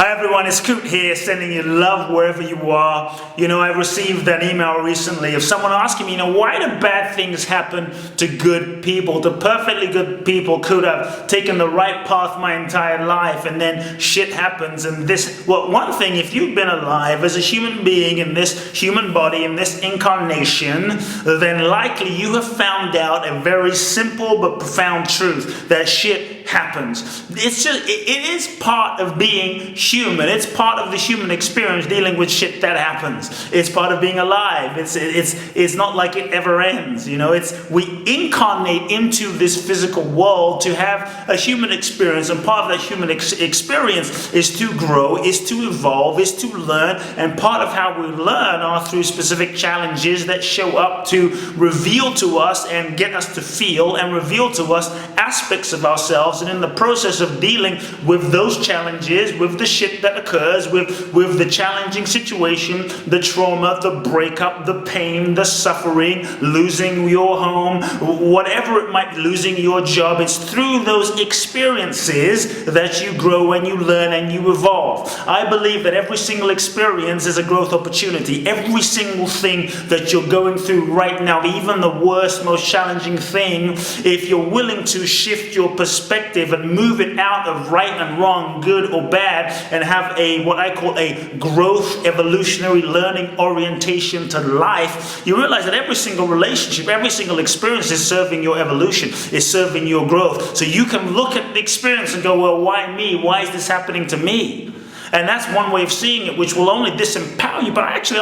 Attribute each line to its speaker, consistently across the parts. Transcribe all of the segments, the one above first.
Speaker 1: Hi everyone, it's Kute here, sending you love wherever you are. I received an email recently of someone asking me, why do bad things happen to good people, to perfectly good people? Could have taken the right path my entire life and then shit happens and this. Well, one thing, if you've been alive as a human being in this human body, in this incarnation, then likely you have found out a very simple but profound truth, that shit happens. It is part of being human. It's part of the human experience, dealing with shit that happens. It's part of being alive. It's not like it ever ends. We incarnate into this physical world to have a human experience, and part of that human experience is to grow, is to evolve, is to learn, and part of how we learn are through specific challenges that show up to reveal to us and get us to feel and reveal to us aspects of ourselves. And in the process of dealing with those challenges, with the shit that occurs, with the challenging situation, the trauma, the breakup, the pain, the suffering, losing your home, whatever it might be, losing your job, it's through those experiences that you grow and you learn and you evolve. I believe that every single experience is a growth opportunity. Every single thing that you're going through right now, even the worst, most challenging thing, if you're willing to shift your perspective and move it out of right and wrong, good or bad, and have what I call a growth, evolutionary learning orientation to life, you realize that every single relationship, every single experience is serving your evolution, is serving your growth. So you can look at the experience and go, well, why me? Why is this happening to me? And that's one way of seeing it, which will only disempower you. But I actually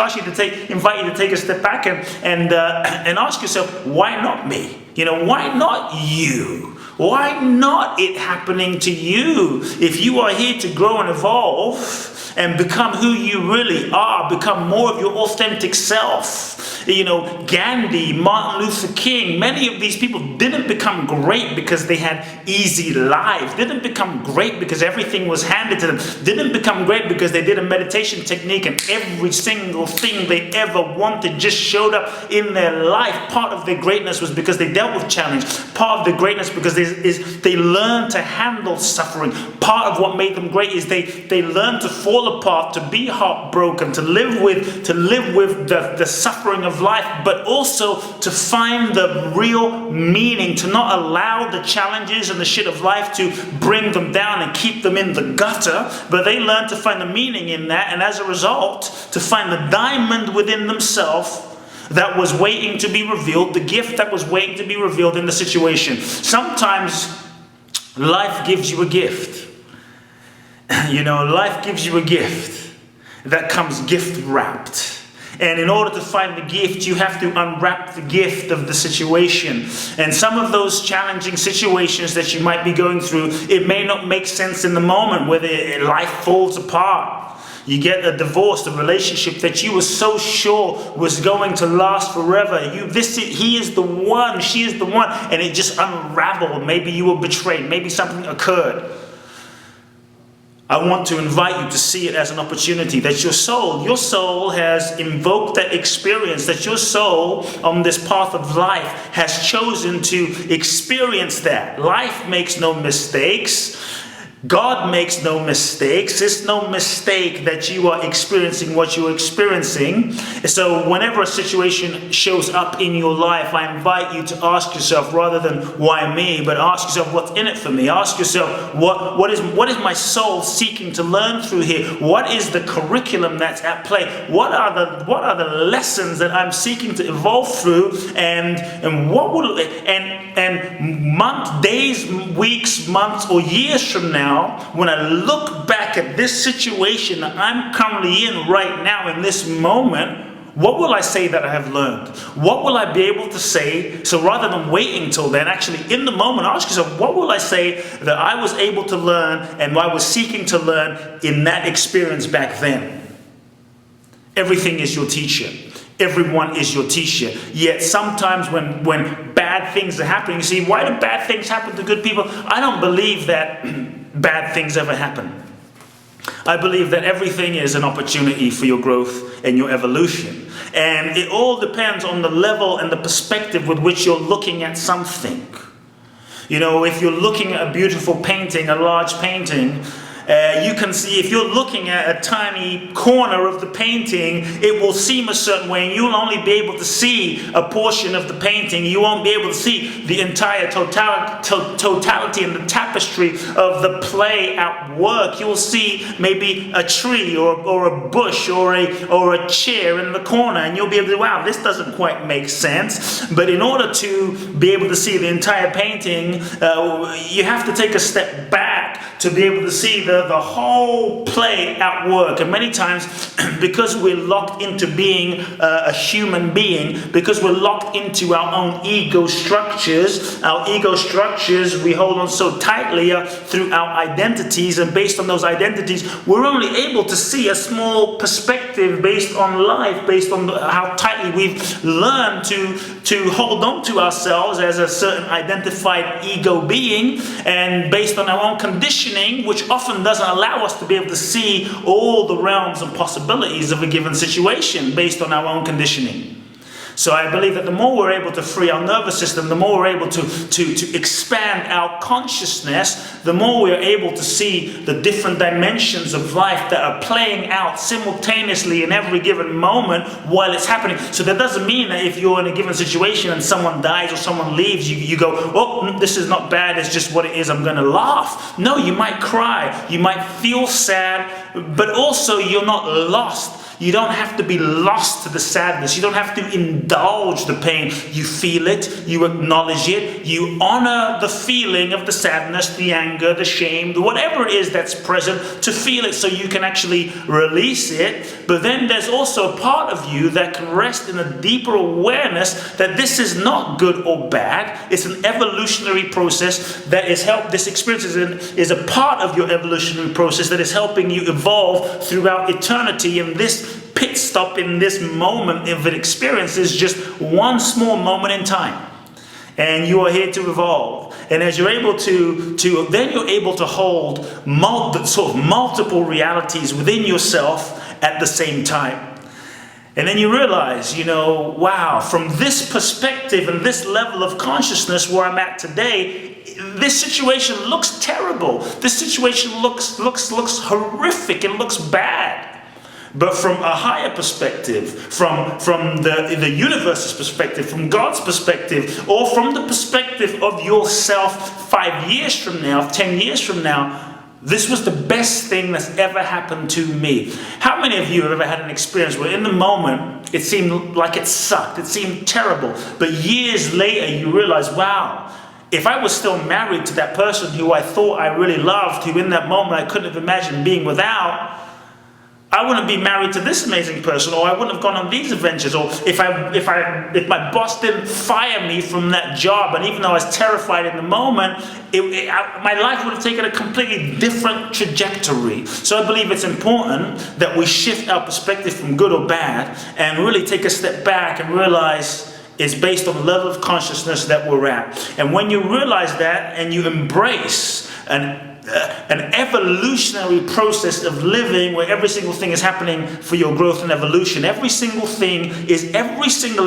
Speaker 1: invite you to take a step back and ask yourself, why not me? Why not you? Why not it happening to you? If you are here to grow and evolve and become who you really are, become more of your authentic self. Gandhi, Martin Luther King, many of these people didn't become great because they had easy lives, didn't become great because everything was handed to them, didn't become great because they did a meditation technique and every single thing they ever wanted just showed up in their life. Part of their greatness was because they dealt with challenge. Part of their greatness because they learned to handle suffering. Part of what made them great is they learned to fall apart, to be heartbroken, to live with the suffering of life, but also to find the real meaning, to not allow the challenges and the shit of life to bring them down and keep them in the gutter, but they learned to find the meaning in that, and as a result, to find the diamond within themselves that was waiting to be revealed, the gift that was waiting to be revealed in the situation. Sometimes life gives you a gift. Life gives you a gift that comes gift wrapped. And in order to find the gift, you have to unwrap the gift of the situation. And some of those challenging situations that you might be going through, it may not make sense in the moment, whether life falls apart. You get a divorce, a relationship that you were so sure was going to last forever. He is the one, she is the one, and it just unraveled. Maybe you were betrayed, maybe something occurred. I want to invite you to see it as an opportunity that your soul has invoked that experience, that your soul on this path of life has chosen to experience that. Life makes no mistakes. God makes no mistakes. It's no mistake that you are experiencing what you're experiencing. So whenever a situation shows up in your life, I invite you to ask yourself, rather than why me, but ask yourself, what's in it for me? Ask yourself, what is my soul seeking to learn through here? What is the curriculum that's at play? What are the lessons that I'm seeking to evolve through? And what will days, weeks, months, or years from now, when I look back at this situation that I'm currently in right now in this moment, what will I say that I have learned? What will I be able to say? So rather than waiting till then, actually in the moment, ask yourself, what will I say that I was able to learn and I was seeking to learn in that experience back then? Everything is your teacher. Everyone is your teacher. Yet sometimes when bad things are happening, you see, why do bad things happen to good people? I don't believe that bad things ever happen. I believe that everything is an opportunity for your growth and your evolution. And it all depends on the level and the perspective with which you're looking at something. If you're looking at a beautiful painting, a large painting, You can see, if you're looking at a tiny corner of the painting, it will seem a certain way, and you'll only be able to see a portion of the painting. You won't be able to see the entire totality and the tapestry of the play at work. You'll see maybe a tree or a bush or a chair in the corner, and you'll be able to, wow, this doesn't quite make sense. But in order to be able to see the entire painting, you have to take a step back to be able to see the whole play at work. And many times, because we're locked into being a human being, because we're locked into our own ego structures, we hold on so tightly through our identities, and based on those identities, we're only able to see a small perspective based on life, based on how tightly we've learned to hold on to ourselves as a certain identified ego being, and based on our own conditioning, which often doesn't allow us to be able to see all the realms and possibilities of a given situation based on our own conditioning. So I believe that the more we're able to free our nervous system, the more we're able to expand our consciousness, the more we're able to see the different dimensions of life that are playing out simultaneously in every given moment while it's happening. So that doesn't mean that if you're in a given situation and someone dies or someone leaves, you go, oh, this is not bad, it's just what it is, I'm going to laugh. No, you might cry, you might feel sad, but also you're not lost. You don't have to be lost to the sadness. You don't have to indulge the pain. You feel it, you acknowledge it, you honor the feeling of the sadness, the anger, the shame, whatever it is that's present, to feel it so you can actually release it. But then there's also a part of you that can rest in a deeper awareness that this is not good or bad. It's an evolutionary process that is this experience is a part of your evolutionary process that is helping you evolve throughout eternity. And this pit stop in this moment of an experience is just one small moment in time, and you are here to evolve. And as you're able then you're able to hold multiple realities within yourself at the same time. And then you realize, wow, from this perspective and this level of consciousness where I'm at today, this situation looks terrible. This situation looks horrific. It looks bad. But from a higher perspective, from the universe's perspective, from God's perspective, or from the perspective of yourself 5 years from now, 10 years from now, this was the best thing that's ever happened to me. How many of you have ever had an experience where in the moment it seemed like it sucked, it seemed terrible, but years later you realize, wow, if I was still married to that person who I thought I really loved, who in that moment I couldn't have imagined being without, I wouldn't be married to this amazing person, or I wouldn't have gone on these adventures, or if my boss didn't fire me from that job, and even though I was terrified in the moment, my life would have taken a completely different trajectory. So I believe it's important that we shift our perspective from good or bad and really take a step back and realize it's based on the level of consciousness that we're at. And when you realize that and you embrace an evolutionary process of living where every single thing is happening for your growth and evolution. Every single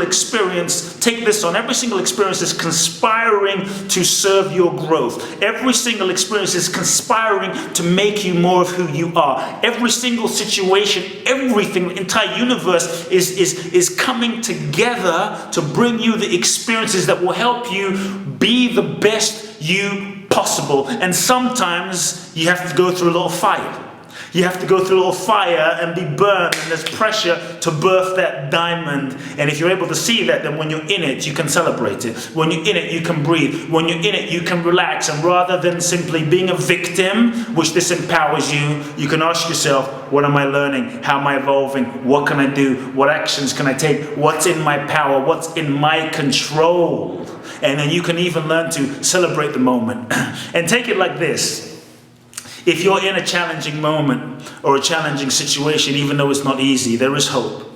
Speaker 1: experience, take this on, every single experience is conspiring to serve your growth. Every single experience is conspiring to make you more of who you are. Every single situation, everything, the entire universe is coming together to bring you the experiences that will help you be the best you possible. And sometimes you have to go through a little fire. You have to go through a little fire and be burned, and there's pressure to birth that diamond. And if you're able to see that, then when you're in it, you can celebrate it. When you're in it, you can breathe. When you're in it, you can relax. And rather than simply being a victim, which this empowers you, you can ask yourself, what am I learning? How am I evolving? What can I do? What actions can I take? What's in my power? What's in my control? And then you can even learn to celebrate the moment. And take it like this. If you're in a challenging moment or a challenging situation, even though it's not easy, there is hope.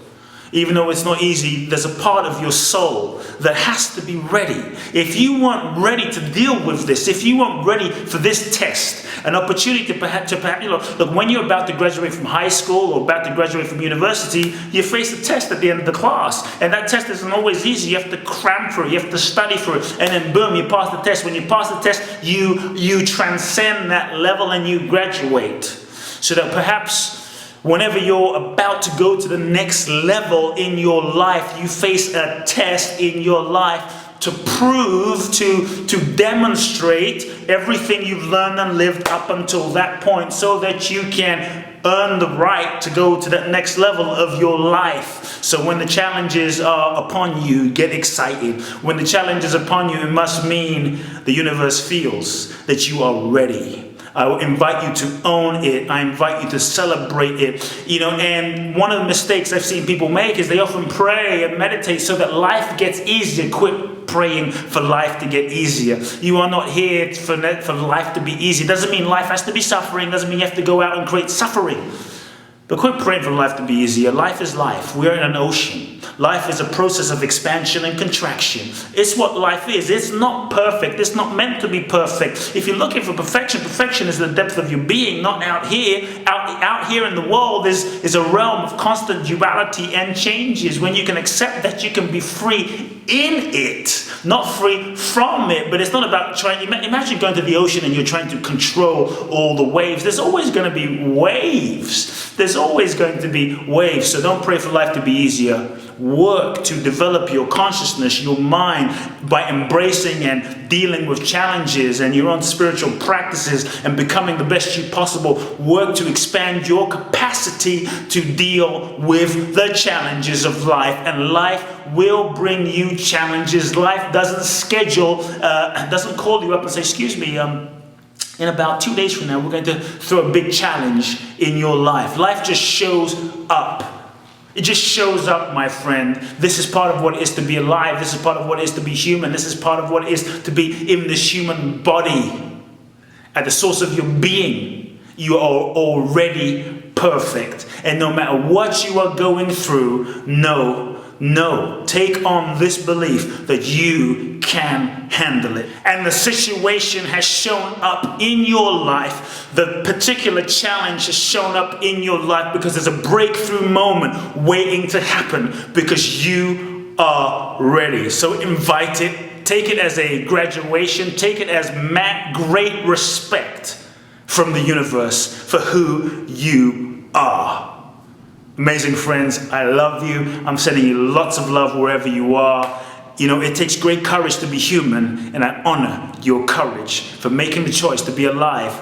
Speaker 1: Even though it's not easy, there's a part of your soul that has to be ready. If you weren't ready to deal with this, if you weren't ready for this test, an opportunity to perhaps, look, when you're about to graduate from high school or about to graduate from university, you face a test at the end of the class. And that test isn't always easy. You have to cram for it. You have to study for it. And then boom, you pass the test. When you pass the test, you transcend that level and you graduate. so that perhaps whenever you're about to go to the next level in your life, you face a test in your life to prove, to demonstrate everything you've learned and lived up until that point, so that you can earn the right to go to that next level of your life. So when the challenges are upon you, get excited. When the challenge is upon you, it must mean the universe feels that you are ready. I invite you to own it. I invite you to celebrate it. You know, and one of the mistakes I've seen people make is they often pray and meditate so that life gets easier. Quit praying for life to get easier. You are not here for life to be easy. It doesn't mean life has to be suffering. It doesn't mean you have to go out and create suffering. But quit praying for life to be easier. Life is life. We're in an ocean. Life is a process of expansion and contraction. It's what life is. It's not perfect. It's not meant to be perfect. If you're looking for perfection, perfection is the depth of your being, not out here. Out here in the world is a realm of constant duality and changes. When you can accept that you can be free in it, not free from it. But it's not about trying. Imagine going to the ocean and you're trying to control all the waves. There's always going to be waves. There's always going to be waves. So don't pray for life to be easier. Work to develop your consciousness, your mind, by embracing and dealing with challenges and your own spiritual practices and becoming the best you possible. Work to expand your capacity to deal with the challenges of life, and life will bring you challenges. Life doesn't doesn't call you up and say, excuse me, in about 2 days from now, we're going to throw a big challenge in your life. Life just shows up. It just shows up, my friend. This is part of what it is to be alive. This is part of what it is to be human. This is part of what it is to be in this human body. At the source of your being, you are already perfect. And no matter what you are going through, take on this belief that you can handle it. And the situation has shown up in your life. The particular challenge has shown up in your life because there's a breakthrough moment waiting to happen because you are ready. So invite it. Take it as a graduation. Take it as great respect from the universe for who you are. Amazing friends, I love you. I'm sending you lots of love wherever you are. You know, it takes great courage to be human, and I honor your courage for making the choice to be alive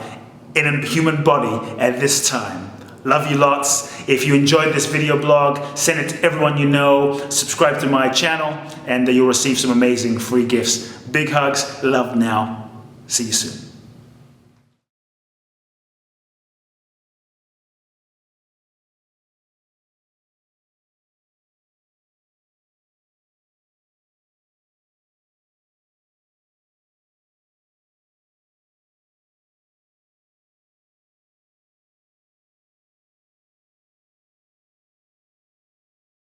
Speaker 1: in a human body at this time. Love you lots. If you enjoyed this video blog, send it to everyone you know. Subscribe to my channel, and you'll receive some amazing free gifts. Big hugs. Love now. See you soon.